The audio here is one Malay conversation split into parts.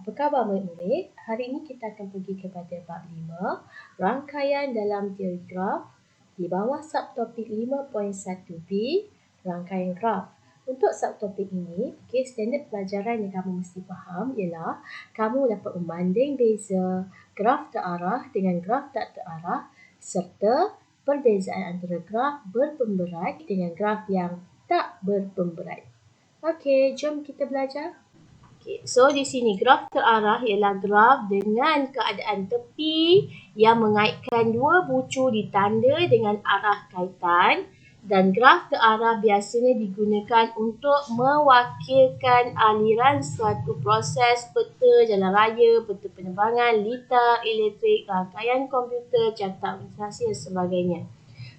Apa khabar murid-murid? Hari ini kita akan pergi kepada bab 5, rangkaian dalam teori graf di bawah subtopik 5.1b, rangkaian graf. Untuk subtopik ini, standard pelajaran yang kamu mesti faham ialah kamu dapat membanding beza graf terarah dengan graf tak terarah serta perbezaan antara graf berpemberat dengan graf yang tak berpemberat. Okey, jom kita belajar. Okay, so di sini graf terarah ialah graf dengan keadaan tepi yang mengaitkan dua bucu ditanda dengan arah kaitan, dan graf terarah biasanya digunakan untuk mewakilkan aliran suatu proses peta jalan raya, peta penerbangan, litar elektrik, rangkaian komputer, carta administrasi dan sebagainya.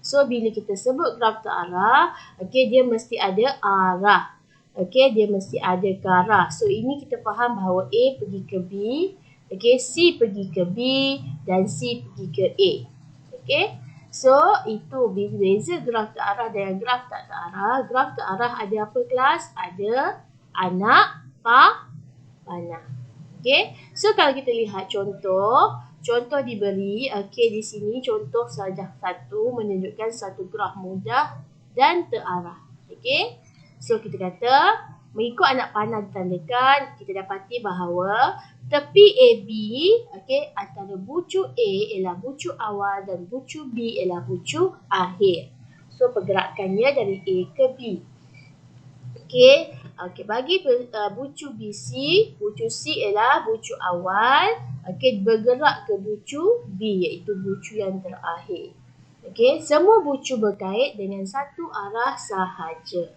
So bila kita sebut graf terarah, dia mesti ada arah. Dia mesti ada ke arah. So ini kita faham bahawa A pergi ke B, C pergi ke B dan C pergi ke A. So itu beza graf terarah dengan graf tak terarah. Graf terarah ada apa kelas? Ada anak panah. So kalau kita lihat contoh diberi, di sini contoh saja satu menunjukkan satu graf mudah dan terarah. So kita kata mengikut anak panah ditandakan, kita dapati bahawa tepi AB antara bucu A ialah bucu awal dan bucu B ialah bucu akhir. So pergerakannya dari A ke B. Bagi bucu BC, bucu C ialah bucu awal, bergerak ke bucu B iaitu bucu yang terakhir. Semua bucu berkait dengan satu arah sahaja.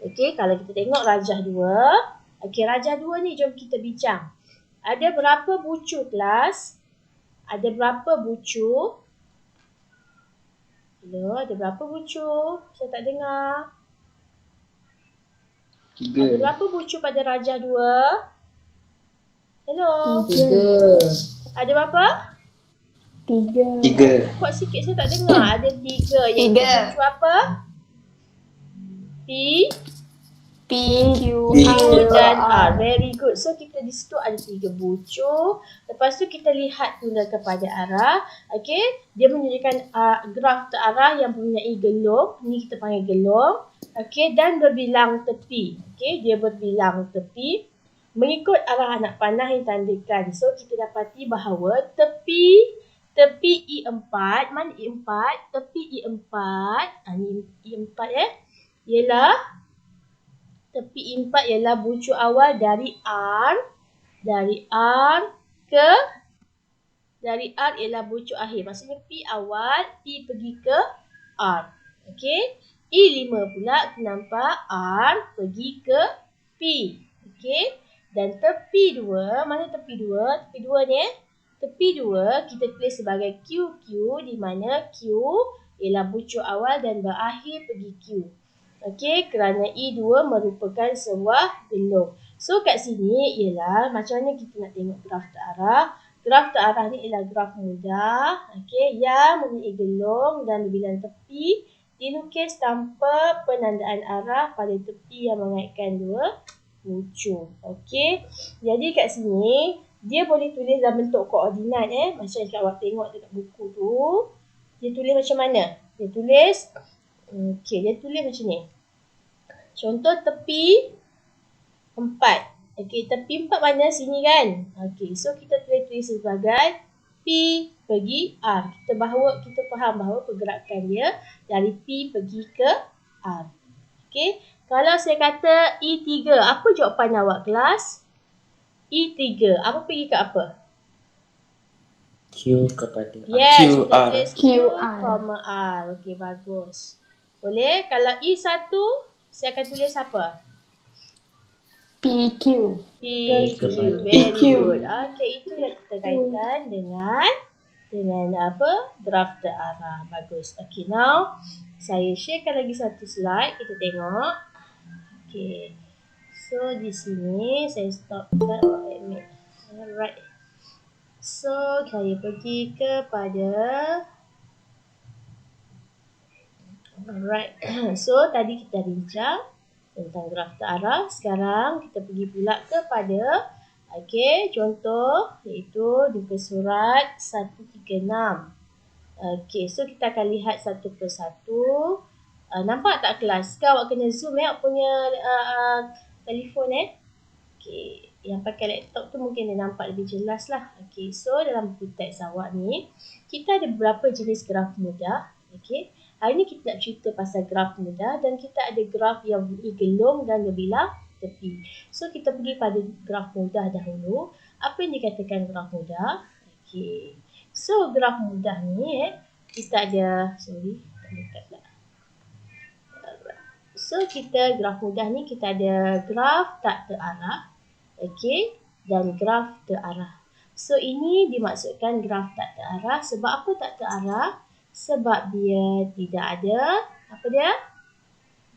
Kalau kita tengok rajah 2. Rajah 2 ni jom kita bincang. Ada berapa bucu kelas? Ada berapa bucu? Hello, ada berapa bucu? Saya tak dengar. 3. Ada berapa bucu pada rajah 2? Hello. 3. Ada berapa? 3. Kuat sikit saya tak dengar. Ada 3. Iaitu bucu apa? Q, dan R. Very good. So kita di situ ada 3 bucu. Lepas tu kita lihat pula kepada arah. Dia menunjukkan graf terarah yang mempunyai gelung. Ni kita panggil gelung. Dan berbilang tepi. Dia berbilang tepi mengikut arah anak panah yang tandakan. So kita dapati bahawa tepi I4, mana I4? Tepi I4, ni I4 ialah tepi I4 ialah bucu awal dari R ialah bucu akhir. Maksudnya P awal, P pergi ke R. I5 pula nampak R pergi ke P. Dan tepi 2, mana tepi 2? Tepi 2 ni tepi 2 kita tulis sebagai QQ, di mana Q ialah bucu awal dan berakhir pergi Q. Kerana I2 merupakan sebuah gelung. So kat sini ialah macam mana kita nak tengok graf terarah. Graf terarah ni ialah graf mudah, yang mempunyai gelung dan bilang tepi dilukis tanpa penandaan arah pada tepi yang mengaitkan dua bucu. Jadi kat sini dia boleh tulis dalam bentuk koordinat macam yang awak tengok dekat buku tu. Dia tulis macam mana? Dia tulis macam ni. Contoh tepi 4. Tepi 4 mana? Sini kan? So kita tulis sebagai P pergi R. Kita faham bahawa pergerakan dia dari P pergi ke R. Kalau saya kata I3, apa jawapan awak kelas? I3, apa pergi ke apa? Q kepada Yes, QR. kita tulis Q, R. Bagus. Boleh? Kalau I1, saya akan tulis apa? PQ. Very good. Itu yang kita kaitkan dengan apa? Graf terarah. Bagus. Now saya sharekan lagi satu slide. Kita tengok. So di sini saya stopkan. Alright. So saya pergi kepada so tadi kita bincang tentang graf terarah. Sekarang kita pergi pula kepada Okey, contoh iaitu muka surat 136. Okey, so kita akan lihat satu persatu. Nampak tak kelas? Kau awak kena zoom awak punya telefon Okey, yang pakai laptop tu mungkin dia nampak lebih jelas lah. Okey, so dalam buku teks awak ni, kita ada beberapa jenis graf mudah. Okey, hari ni kita nak cerita pasal graf mudah dan kita ada graf yang gelung dan berbilang tepi. So, kita pergi pada graf mudah dahulu. Apa yang dikatakan graf mudah? Okey, so graf mudah ni kita ada, tak dekat lah. So, kita graf mudah ni kita ada graf tak terarah. Okey, dan graf terarah. So, ini dimaksudkan graf tak terarah. Sebab apa tak terarah? Sebab dia tidak ada, apa dia?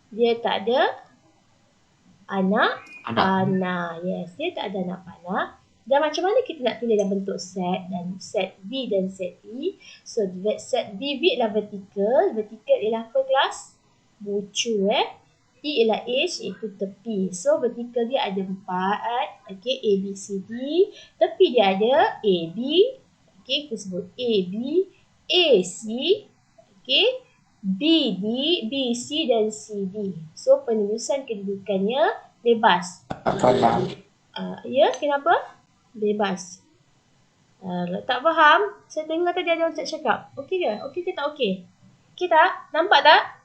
Dia tak ada anak panah. Yes, dia tak ada anak panah. Dan macam mana kita nak tulis dalam bentuk set dan set B dan set E? So, set B ialah vertikal. Vertikal ialah apa kelas? Bucu E ialah edge iaitu tepi. So vertikal dia ada 4. Okey, A, B, C, D. Tepi dia ada A, B. Okey, kita sebut A, B, A, C. Okey, B, D, B, C dan C, D. So penulisan kedudukannya bebas. Ya, kenapa? Bebas. Tak faham? Saya dengar tadi ada orang cakap. Okey ke? Okey ke tak okey? Okey tak? Nampak tak?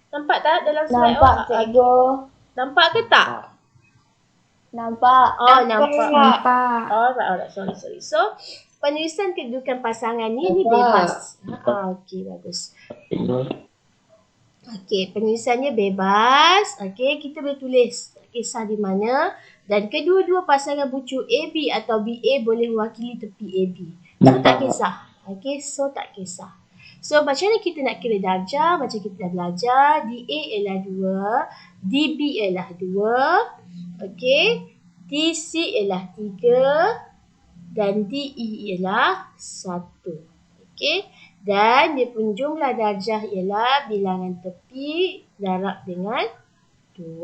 Nampak tak dalam slide Nampak, cikgu. Nampak ke tak? Nampak. Oh, nampak. Nampak. Alright. Sorry. So, penulisan kedudukan pasangan ni bebas. Okey, bagus. Okey, penulisannya bebas. Okey, kita boleh tulis. Tak kisah di mana. Dan kedua-dua pasangan bucu AB atau BA boleh mewakili tepi AB. So, tak kisah. Okey, so tak kisah. So, macam mana kita nak kira darjah? Macam kita dah belajar, DA ialah 2, DB ialah 2, okey, DC ialah 3 dan DE ialah 1. Okey, dan dia pun jumlah darjah ialah bilangan tepi darab dengan 2.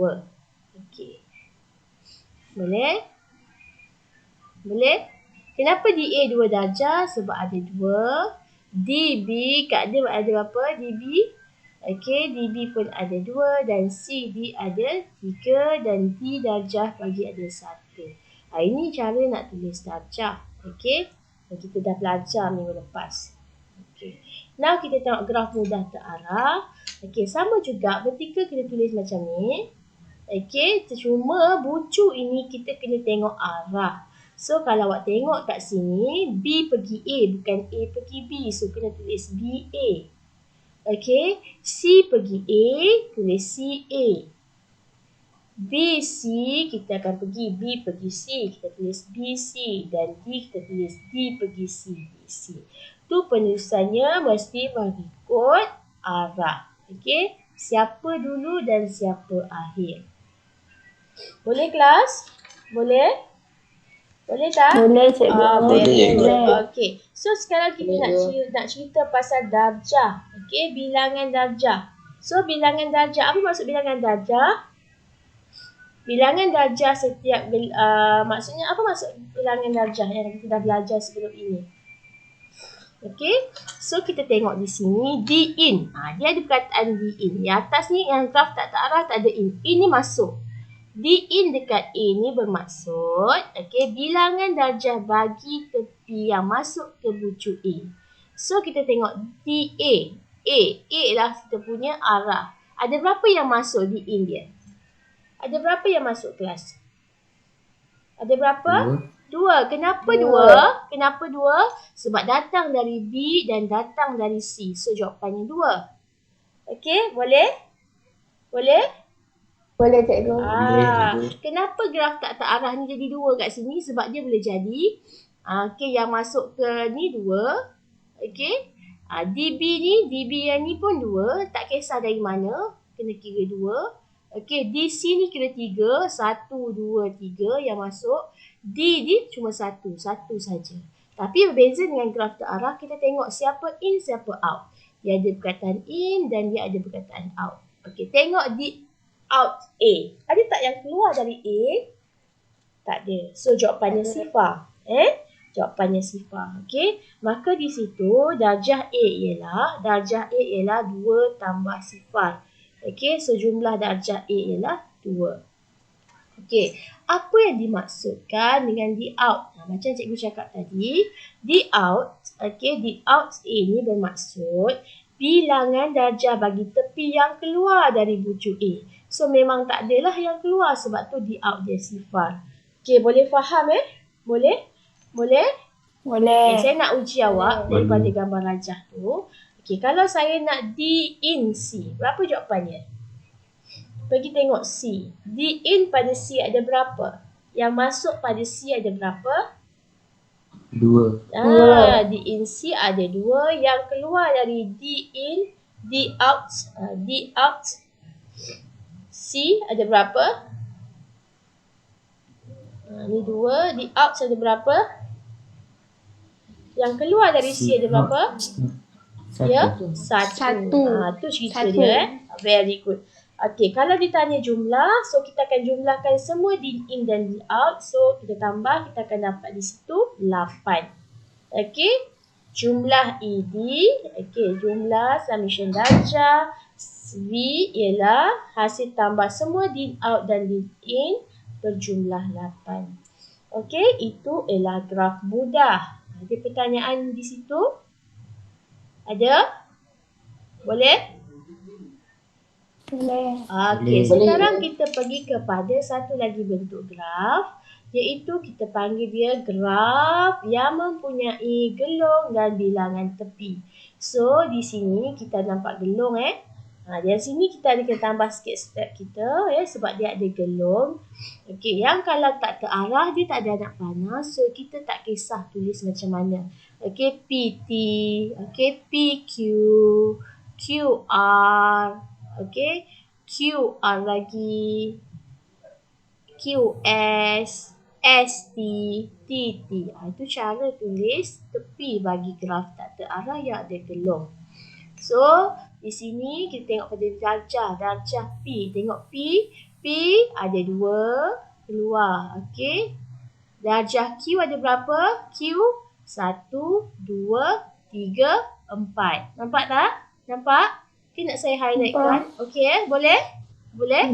Okey. Boleh? Boleh? Kenapa DA 2 darjah? Sebab ada 2. DB, kat dia ada berapa? DB. Okey, DB pun ada 2 dan CD ada 3 dan D darjah bagi ada 1. Ini cara nak tulis darjah. Okey, kita dah belajar minggu lepas. Okey. Now kita tengok graf mudah terarah. Okey, sama juga vertikal kita tulis macam ni. Okey, cuma bucu ini kita kena tengok arah. So, kalau awak tengok kat sini, B pergi A, bukan A pergi B. So, kena tulis BA. Okey, C pergi A, tulis CA. BC, kita akan pergi B pergi C, kita tulis BC. Dan D, kita tulis D pergi C, BC. Tu penulisannya mesti mengikut arah. Okey, siapa dulu dan siapa akhir. Boleh kelas? Boleh? Boleh tak? Boleh, cikgu. Boleh. Okey. So sekarang kita nak cerita pasal darjah. Okey, bilangan darjah. So bilangan darjah, apa maksud bilangan darjah? Bilangan darjah setiap maksudnya apa maksud bilangan darjah yang kita dah belajar sebelum ini? Okey. So kita tengok di sini D in. Dia ada perkataan D in. Di atas ni yang graf tak terarah tak ada in. Ini masuk. D in dekat A ni bermaksud bilangan darjah bagi tepi yang masuk ke bucu A. So kita tengok DA. A ialah kita punya arah. Ada berapa yang masuk D in dia? Ada berapa yang masuk kelas? Ada berapa? 2. Kenapa 2? Kenapa 2? Sebab datang dari B dan datang dari C. So jawapannya 2. Okey, boleh? Boleh? Boleh, cikgu. Kenapa graf tak terarah ni jadi 2 kat sini? Sebab dia boleh jadi yang masuk ke ni 2. Okey. DB yang ni pun 2. Tak kisah dari mana. Kena kira 2. Okey, DC ni kira 3. 1, 2, 3 yang masuk. D ni cuma 1 saja. Tapi berbeza dengan graf terarah, kita tengok siapa in, siapa out. Dia ada perkataan in dan dia ada perkataan out. Okey, tengok di out A. Ada tak yang keluar dari A? Tak ada. So jawapannya sifar. Jawapannya sifar. Okey. Maka di situ darjah A ialah 2 tambah sifar. Okey. So jumlah darjah A ialah 2. Okey. Apa yang dimaksudkan dengan di out? Macam cikgu cakap tadi, di out, okey, di out A ni bermaksud bilangan darjah bagi tepi yang keluar dari bucu A. So memang tak adalah yang keluar, sebab tu di out dia sifar. Okey, boleh faham Boleh? Boleh. Okay, saya nak uji awak daripada gambar rajah tu. Okey, kalau saya nak D in C, berapa jawapannya? Pergi tengok C. D in pada C ada berapa? Yang masuk pada C ada berapa? 2. D in C ada 2. Yang keluar dari D in, D out C ada berapa? Ni 2. D out ada berapa? Yang keluar dari C ada berapa? Ya, 1. Tu cerita dia. Very good. Okey, kalau ditanya jumlah, so kita akan jumlahkan semua D in dan D out. So kita tambah, kita akan dapat di situ 8. Okey, jumlah ED, okey, jumlah summation darjah V ialah hasil tambah semua D out dan D in berjumlah 8. Okey, itu ialah graf mudah. Ada pertanyaan di situ? Ada? Boleh? Boleh. Okey, sekarang kita pergi kepada satu lagi bentuk graf, iaitu kita panggil dia graf yang mempunyai gelong dan bilangan tepi. So, di sini kita nampak gelong Dari sini kita ada kena tambah sikit step kita sebab dia ada gelong. Okey, yang kalau tak terarah dia tak ada anak panah, so kita tak kisah tulis macam mana. Okey, PT, okey, PQ, QR, okey, QR lagi, QS, ST, TT. Itu cara tulis tepi bagi graf tak terarah yang ada gelong. So, di sini kita tengok pada darjah P. Tengok P ada 2 keluar. Okey. Darjah Q ada berapa? Q 1, 2, 3, 4. Nampak tak? Nampak? Okay, nak saya highlightkan. Okey, boleh? Boleh?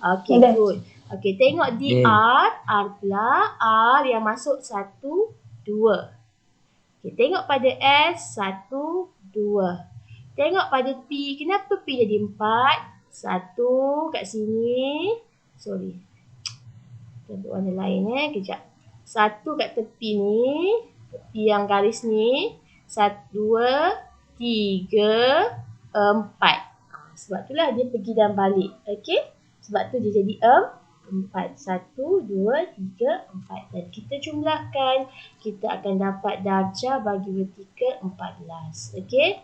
Okey, good. Okey, tengok DR, R pula, R yang masuk 1, 2. Okey, tengok pada S, 1, 2. Tengok pada P, kenapa P jadi 4? 1 kat sini. Sorry. Kita warna lain kejap. 1 kat tepi ni, tepi yang garis ni. 1, 2, 3, 4. Sebab itulah dia pergi dan balik. Okey? Sebab tu dia jadi 4. 1, 2, 3, 4. Dan kita jumlahkan, kita akan dapat darjah bagi vertikal 14. Okey?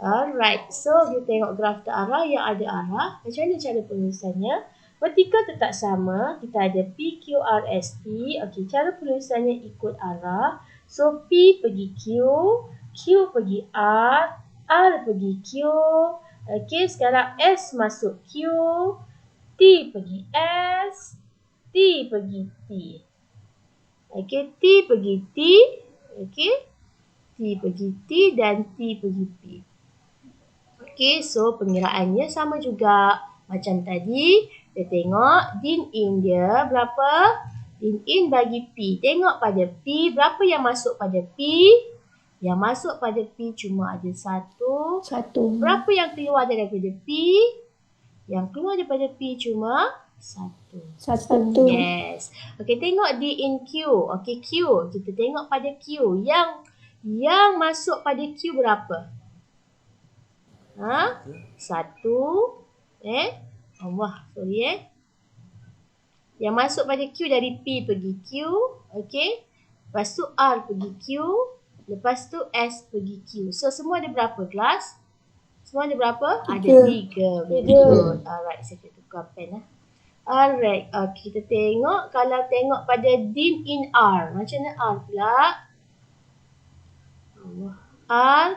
Alright, so kita tengok graf terarah yang ada arah. Macam mana cara penulisannya? Vertikal tetap sama. Kita ada P, Q, R, S, T. Okey, cara penulisannya ikut arah. So, P pergi Q, Q pergi R, R pergi Q. Okey, sekarang S masuk Q, T pergi S, T pergi T. Okey, T pergi T. Okey, T pergi T dan T pergi P. Okey, so pengiraannya sama juga. Macam tadi, kita tengok din in dia berapa? Din in bagi P. Tengok pada P, berapa yang masuk pada P? Yang masuk pada P cuma ada 1. Berapa yang keluar daripada P? Yang keluar daripada P cuma 1. Yes. Okey, tengok D in Q. Okey, Q. Kita tengok pada Q. Yang masuk pada Q berapa? 1. Yang masuk pada Q dari P pergi Q. Okey. Lepas tu R pergi Q. Lepas tu S pergi Q. So, semua ada berapa kelas? Semua ada berapa? Ada 3. Very good. Alright, saya tukar pen Alright. Okay, kita tengok. Kalau tengok pada din in R. Macam mana R pula? R.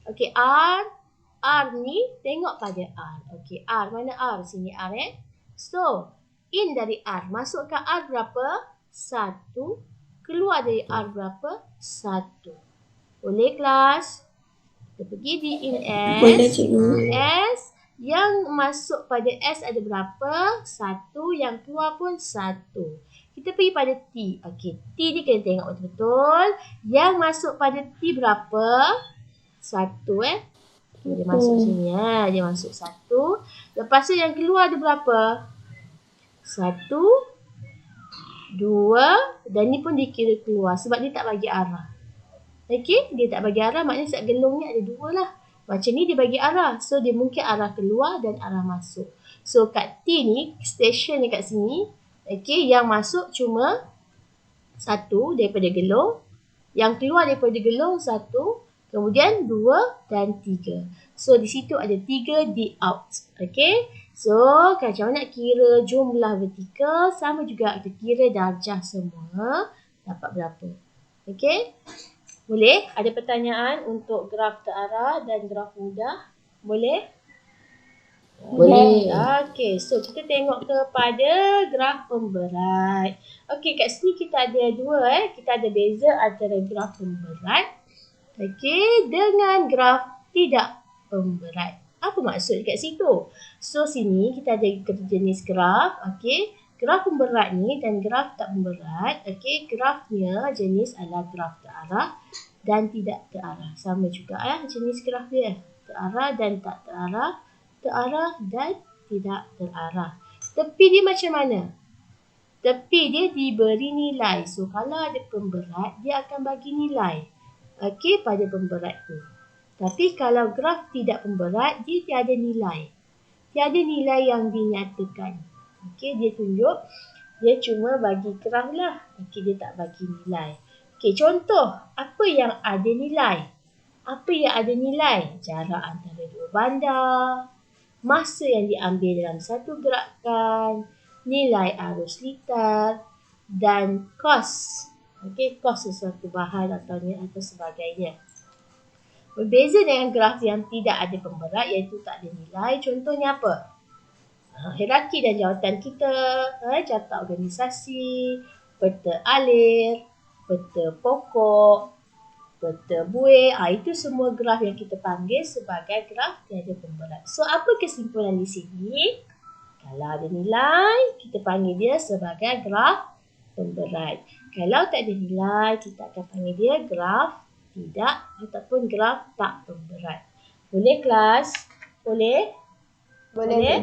Okey, R ni tengok pada R. Okey, R. Mana R? Sini R So, In dari R. Masuk ke R berapa? 1. Keluar dari R berapa? 1. Boleh kelas? Kita pergi di in S. Boleh, cikgu. S. Yang masuk pada S ada berapa? 1. Yang keluar pun 1. Kita pergi pada T. Okey, T ni kena tengok betul-betul. Yang masuk pada T berapa? 1 Dia masuk sini Dia masuk 1. Lepas tu yang keluar ada berapa? 1, 2 dan ni pun dikira keluar sebab dia tak bagi arah. Okey, dia tak bagi arah maknanya set gelung ni ada 2 lah. Macam ni dia bagi arah. So dia mungkin arah keluar dan arah masuk. So kat T ni, station ni kat sini, okey, yang masuk cuma 1 daripada gelung, yang keluar daripada gelung 1, kemudian 2 dan 3. So di situ ada 3 di out. Okey. So macam mana nak kira jumlah vertikal, sama juga kita kira darjah semua dapat berapa. Okey. Boleh? Ada pertanyaan untuk graf terarah dan graf mudah? Boleh? Boleh. Okey, so kita tengok kepada graf pemberat. Okey, kat sini kita ada 2 Kita ada beza antara graf pemberat dengan graf tidak pemberat. Apa maksud dekat situ? So sini kita ada jenis graf, graf pemberat ni dan graf tak pemberat. Grafnya jenis adalah graf terarah dan tidak terarah. Sama juga jenis graf dia. Terarah dan tak terarah, terarah dan tidak terarah. Tepi dia macam mana? Tepi dia diberi nilai. So kalau ada pemberat, dia akan bagi nilai pada pemberat tu. Tapi kalau graf tidak pemberat, dia tiada nilai. Tiada nilai yang dinyatakan. Dia tunjuk, dia cuma bagi graf lah. Dia tak bagi nilai. Contoh, apa yang ada nilai? Apa yang ada nilai? Jarak antara 2 bandar, masa yang diambil dalam satu gerakan, nilai arus litar dan kos. Kos sesuatu bahan atau sebagainya. Berbeza dengan graf yang tidak ada pemberat iaitu tak ada nilai. Contohnya apa? Hierarki dan jawatan kita, carta organisasi, peta alir, peta pokok, peta buih. Itu semua graf yang kita panggil sebagai graf tiada pemberat. So apa kesimpulan di sini? Kalau ada nilai, kita panggil dia sebagai graf pemberat. Kalau tak ada nilai, kita akan panggil dia graf tidak ataupun graf tak pemberat. Boleh kelas? Boleh? Boleh,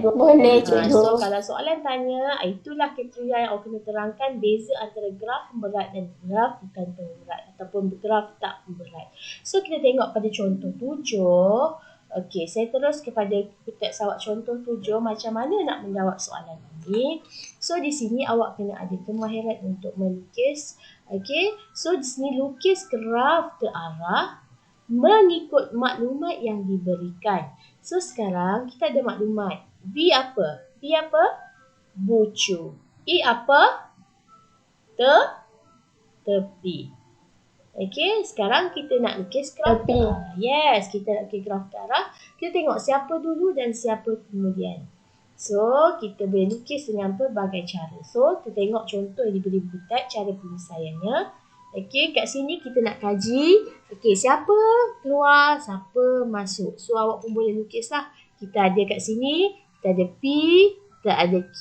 cikgu. So kalau soalan tanya, itulah kriteria yang awak kena terangkan beza antara graf pemberat dan graf bukan pemberat ataupun graf tak pemberat. So kita tengok pada contoh 7. Saya terus kepada teks awak contoh 7 macam mana nak menjawab soalan ini. So di sini awak kena ada kemahiran untuk melukis. So di sini lukis graf terarah mengikut maklumat yang diberikan. So sekarang kita ada maklumat. B apa? B apa? Bucu. E apa? Tepi. Sekarang kita nak lukis graf terarah. Yes, kita nak lukis graf terarah. Kita tengok siapa dulu dan siapa kemudian. So, kita boleh lukis dengan berbagai cara. So, kita tengok contoh yang diberi buku teks, cara penyelesaiannya. Kat sini kita nak kaji. Siapa keluar, siapa masuk. So, awak pun boleh lukis lah. Kita ada kat sini, kita ada P, kita ada Q,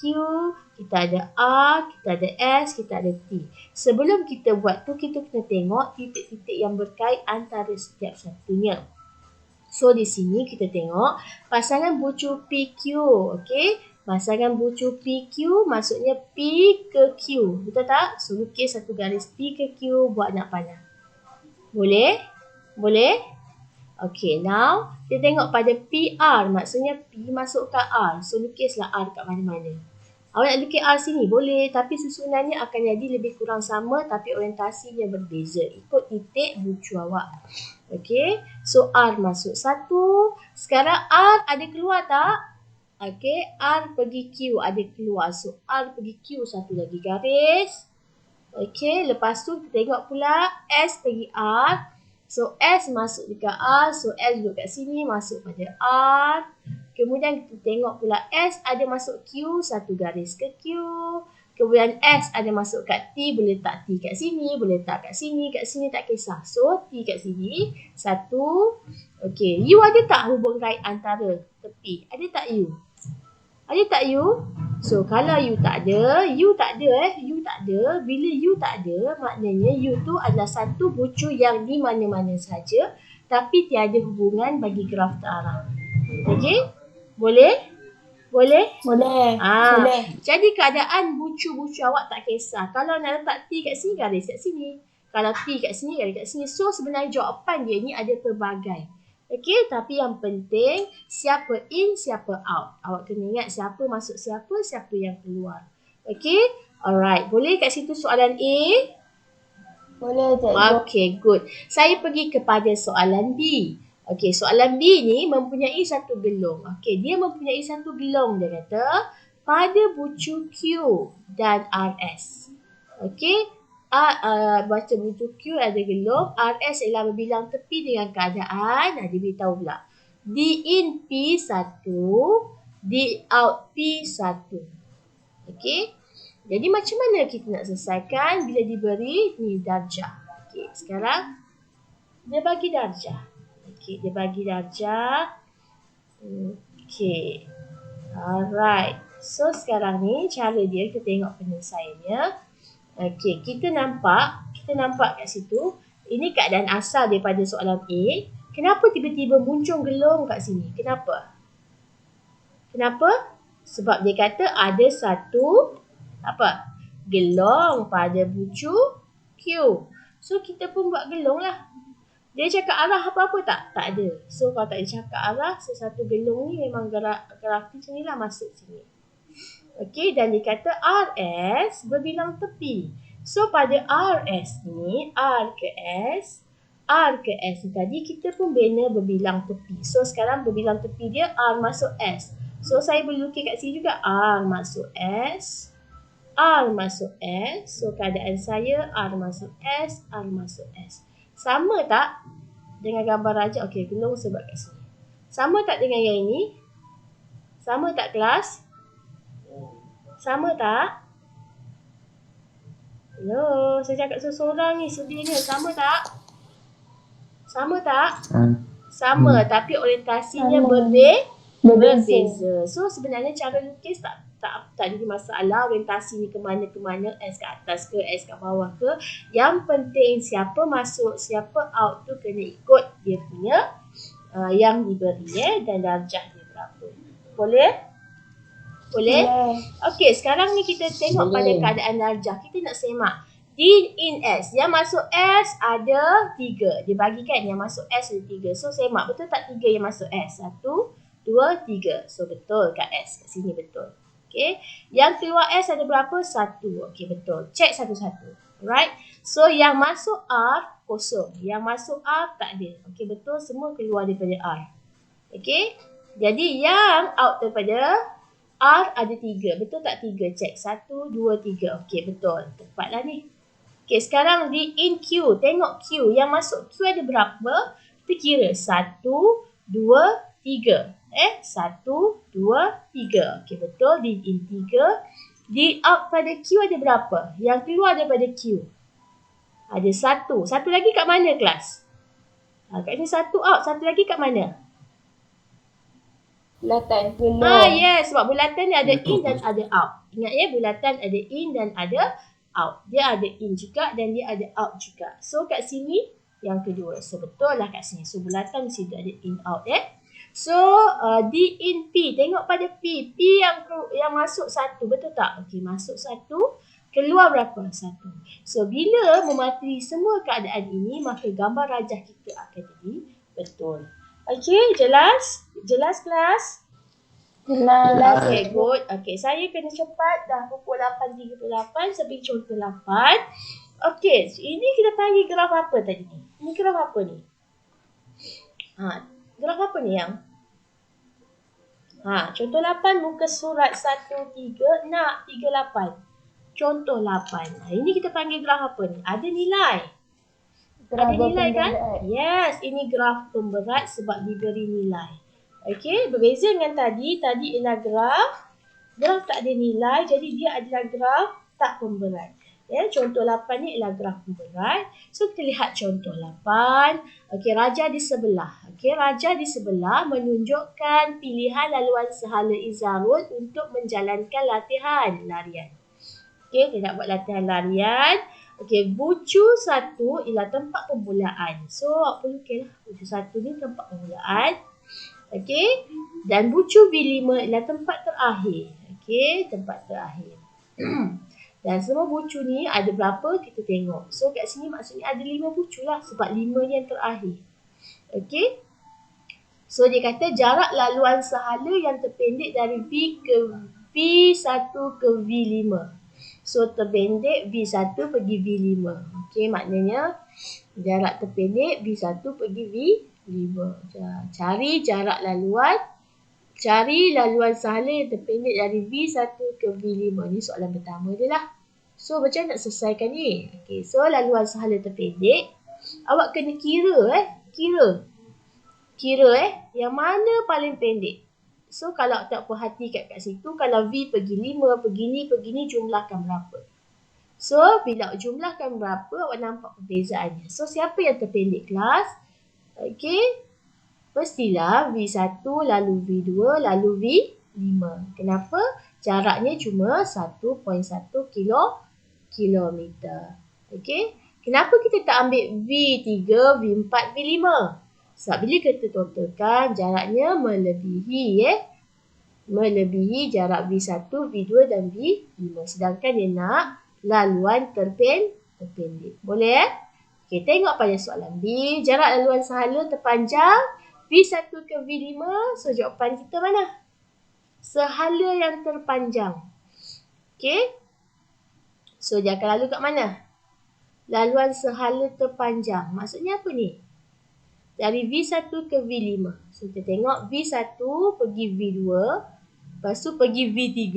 kita ada R, kita ada S, kita ada T. Sebelum kita buat tu, kita kena tengok titik-titik yang berkait antara setiap satunya. So, di sini kita tengok pasangan bucu PQ. Pasangan bucu PQ maksudnya P ke Q. Betul tak? So, lukis satu garis P ke Q buat nak panah. Boleh? Boleh? Now kita tengok pada PR. Maksudnya P masuk ke R. So, lukislah R kat mana-mana. Awak nak lukis R sini? Boleh. Tapi susunannya akan jadi lebih kurang sama tapi orientasinya berbeza. Ikut titik bucu awak. So R masuk 1. Sekarang R ada keluar tak? R pergi Q ada keluar. So R pergi Q satu lagi garis. Lepas tu kita tengok pula S pergi R. So S masuk dekat R. So S duduk kat sini masuk pada R. Kemudian kita tengok pula S ada masuk Q, satu garis ke Q. Kemudian S ada masuk kat T, boleh tak T kat sini, boleh tak kat sini tak kisah. So, T kat sini, satu. Okey, U ada tak hubung kait antara tepi? Ada tak U? Ada tak U? So, kalau U tak ada, U tak ada. Bila U tak ada, maknanya U tu adalah satu bucu yang di mana-mana saja, tapi tiada hubungan bagi graf terarah. Okey? Boleh? Boleh? Boleh. Jadi keadaan bucu-bucu awak tak kisah. Kalau nak letak T kat sini, garis kat sini. Kalau T kat sini, garis kat sini. So sebenarnya jawapan dia ni ada pelbagai. Okey, tapi yang penting siapa in, siapa out. Awak kena ingat siapa masuk siapa yang keluar. Okey? Alright, boleh kat situ soalan A? Boleh, cikgu. Okey, good. Saya pergi kepada soalan B. Okey, soalan B ni mempunyai satu gelong. Okey, dia mempunyai satu gelong. Dia kata, pada bucu Q dan RS. Okey, baca bucu Q ada gelong. RS ialah berbilang tepi dengan keadaan. Dia beritahu pula. D in P1, D out P1. Okey, jadi macam mana kita nak selesaikan bila diberi ni darjah. Okey, sekarang dia bagi darjah. Okey, dia bagi darjah. Okey. Alright. So sekarang ni cara dia kita tengok penyelesaiannya. Okey, kita nampak kat situ ini keadaan asal daripada soalan A. Kenapa tiba-tiba muncul gelong kat sini? Kenapa? Sebab dia kata ada satu gelong pada bucu Q. So kita pun buat gelong lah. Dia cakap arah apa-apa tak? Tak ada. So kalau tak cakap arah, satu gelong ni memang grafik sini lah masuk sini. Okey, dan dia kata RS berbilang tepi. So pada RS ni, R ke S ni tadi kita pun bina berbilang tepi. So sekarang berbilang tepi dia R masuk S. So saya boleh lukis kat sini juga R masuk S. R masuk S. So keadaan saya R masuk S, R masuk S. Sama tak dengan gambar raja? Okey, gelong sebab kat sini. Sama tak dengan yang ini? Sama tak kelas? Sama tak? Hello, saya cakap seorang ni sedihnya. Sama tak? Sama tak? Sama, tapi orientasinya berbeza. So sebenarnya cara lukis tak jadi masalah. Orientasi ni ke mana, S ke atas ke, S ke bawah ke. Yang penting siapa masuk, siapa out tu kena ikut dia punya yang diberi dan darjah dia berapa. Boleh? Okey, sekarang ni kita tengok pada keadaan darjah. Kita nak semak. D in S. Yang masuk S ada 3. Dia bagikan yang masuk S ada 3. So semak, betul tak 3 yang masuk S? 1, 2, 3. So betul kat S. Kat sini betul. Okey. Yang keluar S ada berapa? 1. Okey, betul. Cek satu-satu. Alright. So yang masuk R kosong. Yang masuk R tak ada. Okey, betul. Semua keluar daripada R. Okey. Jadi yang out daripada R ada 3. Betul tak 3? Cek. 1, 2, 3. Okey, betul. Tepatlah ni. Okey, sekarang di in Q. Tengok Q. Yang masuk Q ada berapa? Kita kira. 1, 2, 3. 1, 2, 3. Okey, betul. Di in 3. Di out pada Q ada berapa? Yang keluar daripada Q. Ada 1. Satu lagi kat mana kelas? Kat sini 1 out. Satu lagi kat mana? Bulatan. Yes. Sebab bulatan ni ada in dan ada out. Ingat ya, bulatan ada in dan ada out. Dia ada in juga dan dia ada out juga. So kat sini yang kedua. So betul lah kat sini. So bulatan di situ ada in out So D in P. Tengok pada P. P yang masuk 1. Betul tak? Okey, masuk 1. Keluar berapa? 1. So bila mematuhi semua keadaan ini, maka gambar rajah kita akan jadi betul. Okey, jelas? Jelas kelas? Jelas. Okey, good. Okey, saya kena cepat. Dah pukul 8.38. Sampai contoh 8. Okey, ini kita panggil graf apa tadi? Ini graf apa ni? Graf apa ni yang? Contoh 8 muka surat 13 nak 38. Contoh 8. Ini kita panggil graf apa ni? Ada nilai. Ada nilai kan? Yes, ini graf pemberat sebab diberi nilai. Okey, berbeza dengan tadi ialah graf. Graf tak ada nilai, jadi dia adalah graf tak pemberat. Ya, contoh 8 ni ialah graf pemberat. So kita lihat contoh 8. Okey, raja di sebelah. Okey, raja di sebelah menunjukkan pilihan laluan sehala Izarul untuk menjalankan latihan larian. Okey, kita nak buat latihan larian. Okey, bucu 1 ialah tempat permulaan. So, apa lukislah bucu 1 ni tempat permulaan. Okey, dan bucu V5 ialah tempat terakhir. Okey, tempat terakhir. Dan semua bucu ni ada berapa kita tengok. So kat sini maksudnya ada 5 bucu lah sebab 5 ni yang terakhir. Okey. So dia kata jarak laluan sehala yang terpendek dari V1 ke V5. So terpendek V1 pergi V5. Okey, maknanya jarak terpendek V1 pergi V5. Cari jarak laluan. Cari laluan sahala yang terpendek dari V1 ke V5. Ni soalan pertama dia lah. So macam nak selesaikan ni? Okay, so laluan sahala terpendek. Awak kena kira yang mana paling pendek. So kalau tak perhati kat situ, kalau V pergi 5, pergi ni jumlahkan berapa. So bila jumlahkan berapa, awak nampak perbezaannya. So siapa yang terpendek kelas? Okay. Mestilah V1 lalu V2 lalu V5. Kenapa? Jaraknya cuma 1.1 kilometer. Okey. Kenapa kita tak ambil V3, V4, V5? Sebab bila kita totalkan jaraknya melebihi jarak V1, V2 dan V5. Sedangkan dia nak laluan terpendek. Boleh Okey, tengok pada soalan B. Jarak laluan sahala terpanjang V1 ke V5, so jawapan kita mana? Sehala yang terpanjang. Okey. So dia akan lalu kat mana? Laluan sehala terpanjang. Maksudnya apa ni? Dari V1 ke V5. So kita tengok V1 pergi V2. Lepas tu pergi V3.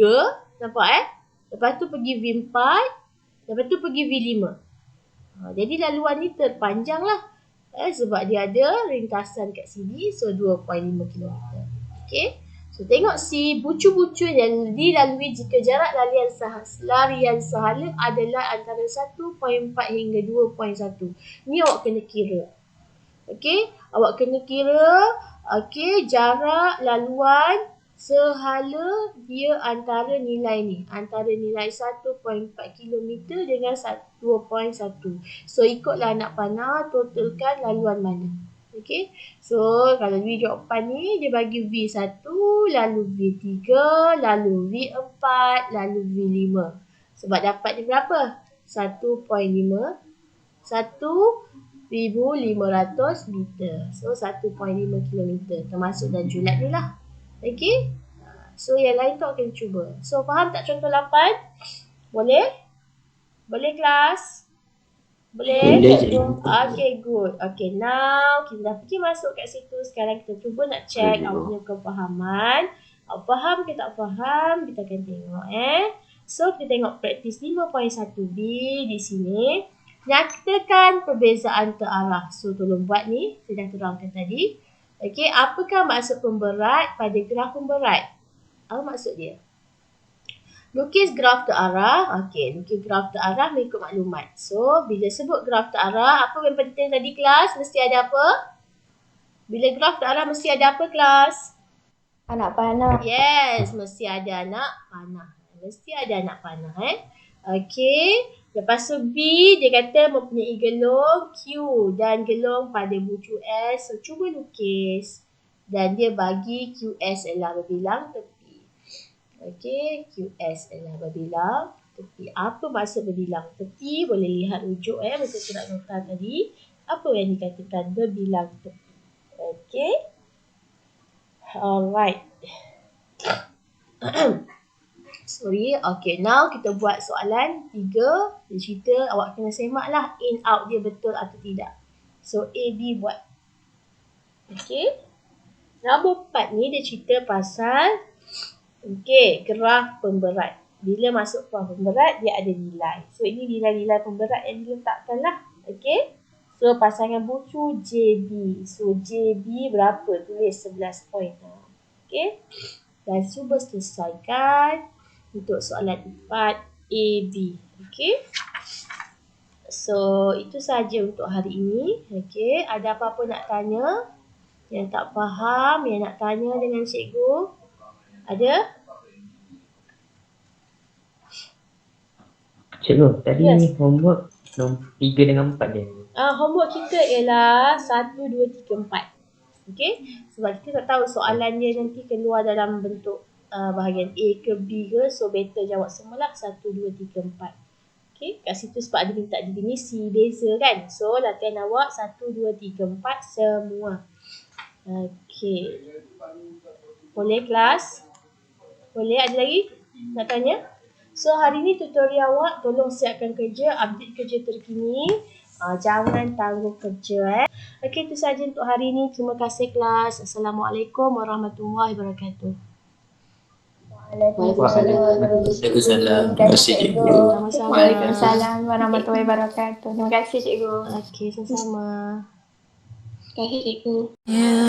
Nampak Lepas tu pergi V4. Lepas tu pergi V5. Jadi laluan ni terpanjang lah. Sebab dia ada ringkasan kat sini. So 2.5 km. Okay. So tengok si bucu-bucu yang dilalui jika jarak larian sehala adalah antara 1.4 hingga 2.1. Ni awak kena kira. Okay. Awak kena kira jarak laluan sehala dia antara nilai ni. Antara nilai 1.4 km dengan 2.1. So ikutlah anak panah totalkan laluan mana. Okay. So kalau jawapan ni dia bagi V1, lalu V3, lalu V4, lalu V5. Sebab dapat dia berapa? 1.5 1,500 meter. So 1.5 km termasuk dan julat ni lah. Okay. So yang lain tu akan cuba. So faham tak contoh 8? Boleh? Boleh kelas? Boleh? Okay, good. Okay, now kita dah pergi masuk kat situ. Sekarang kita cuba nak check awak punya kefahaman. Awak faham ke tak faham? Kita akan tengok So kita tengok praktis 5.1b di sini. Nyatakan perbezaan terarah. So tolong buat ni. Saya dah terangkan tadi. Okay, apakah maksud pemberat pada graf pemberat? Apa maksud dia? Lukis graf terarah. Okey, lukis graf terarah mengikut maklumat. So, bila sebut graf terarah, apa yang penting tadi kelas? Mesti ada apa? Bila graf terarah mesti ada apa kelas? Anak panah. Yes, mesti ada anak panah. Mesti ada anak panah Okey. Lepas tu B, dia kata mempunyai gelong Q dan gelong pada bucu S. So, cuba lukis. Dan dia bagi QS adalah berbilang tepi. Okey, QS adalah berbilang tepi. Apa maksud berbilang tepi? Boleh lihat rujuk betul surat nota tadi. Apa yang dikatakan berbilang tepi? Okey. Alright. Sorry. Okay, now kita buat soalan 3. Dia cerita awak kena semak lah in out dia betul atau tidak. So, A, B buat. Okay. Nombor 4 ni dia cerita pasal graf pemberat. Bila masuk graf pemberat, dia ada nilai. So, ini nilai-nilai pemberat yang diletakkan lah. Okay. So pasangan bucu JB. So JB berapa? Tulis 11 poin. Okey. Dan cuba selesaikan untuk soalan 4AB. Okey. So itu saja untuk hari ini. Okey. Ada apa-apa nak tanya? Yang tak faham, yang nak tanya dengan cikgu? Ada? Cikgu, tadi Yes. homework nombor 3 dengan 4 je. Homework kita ialah 1, 2, 3, 4. Okey? Sebab kita tak tahu soalan dia nanti keluar dalam bentuk bahagian A ke B ke. So better jawab semualah 1, 2, 3, 4. Okey? Kat situ sebab ada minta definisi, beza kan. So latihan awak 1, 2, 3, 4 semua. Okey. Boleh kelas? Boleh? Ada lagi nak tanya? So hari ni tutorial awak tolong siapkan kerja, update kerja terkini. Jangan tangguh kerja. Okey, itu saja untuk hari ini. Terima kasih kelas. Assalamualaikum warahmatullahi wabarakatuh. Waalaikumsalam. Terima kasih cikgu. Sama-sama. Waalaikumsalam warahmatullahi wabarakatuh. Terima kasih cikgu. Okey, sama-sama. Terima kasih cikgu. Yeah.